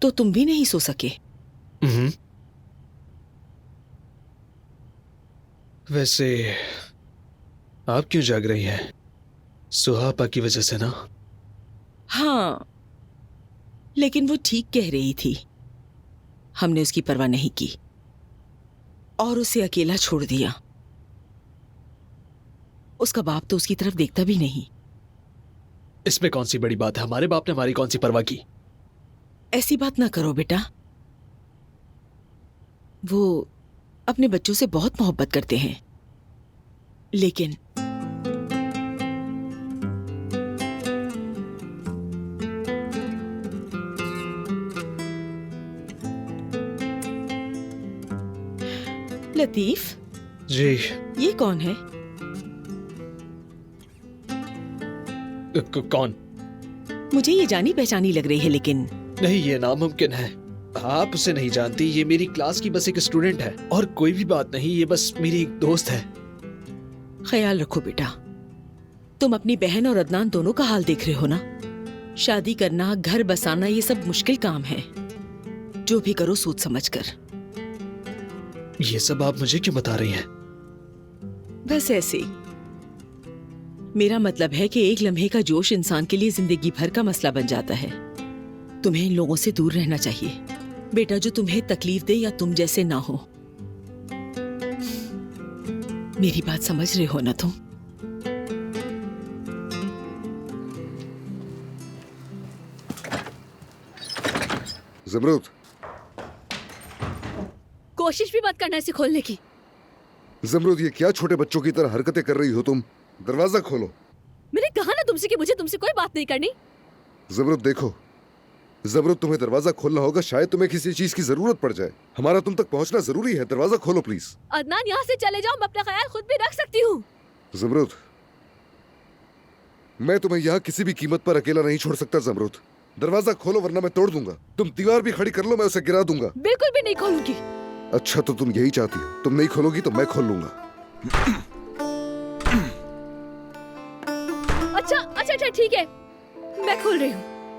तो तुम भी नहीं सो सके? वैसे आप क्यों जाग रही हैं? सुहापा की वजह से ना? हाँ, लेकिन वो ठीक कह रही थी। हमने उसकी परवाह नहीं की और उसे अकेला छोड़ दिया। उसका बाप तो उसकी तरफ देखता भी नहीं। इसमें कौन सी बड़ी बात है? हमारे बाप ने हमारी कौन सी परवाह की? ऐसी बात ना करो बेटा। वो अपने बच्चों से बहुत मोहब्बत करते हैं, लेकिन लतीफ, जी। ये कौन है? कौन? मुझे ये जानी पहचानी लग रही है, लेकिन नहीं, ये नामुमकिन है। आप उसे नहीं जानती। ये मेरी क्लास की बस एक स्टूडेंट है और कोई भी बात नहीं, ये बस मेरी एक दोस्त है। ख्याल रखो बेटा। तुम अपनी बहन और अदनान दोनों का हाल देख रहे हो ना। शादी करना, घर बसाना, ये सब मुश्किल काम है। जो भी करो सोच समझ कर। ये सब आप मुझे क्यों बता रही हैं? बस ऐसे। मेरा मतलब है कि एक लम्हे का जोश इंसान के लिए जिंदगी भर का मसला बन जाता है। तुम्हें इन लोगों से दूर रहना चाहिए बेटा, जो तुम्हें तकलीफ दे या तुम जैसे ना हो। मेरी बात समझ रहे हो ना तुम? ज़मरूद, कोशिश भी मत करना इसे खोलने की। ज़मरूद, ये क्या छोटे बच्चों की तरह हरकतें कर रही हो तुम? दरवाजा खोलो। मैंने कहा ना तुमसे कि मुझे तुमसे कोई बात नहीं करनी। ज़मरूद देखो, ज़मरूद तुम्हें दरवाजा खोलना होगा, शायद तुम्हें किसी चीज की जरूरत पड़ जाए। हमारा तुम तक पहुंचना जरूरी है। दरवाजा खोलो प्लीज। अदनान, यहाँ से चले जाओ, मैं अपना ख्याल खुद भी रख सकती हूँ। ज़मरूद, मैं तुम्हें यहाँ किसी भी कीमत पर अकेला नहीं छोड़ सकता। ज़मरूद, दरवाजा खोलो वरना मैं तोड़ दूंगा। तुम दीवार भी खड़ी कर लो, मैं उसे गिरा दूंगा। बिल्कुल भी नहीं खोलूंगी। अच्छा, तो तुम यही चाहती हो? तुम नहीं खोलोगी तो मैं खोल लूंगा। अच्छा ठीक है, मैं खोल रही हूँ।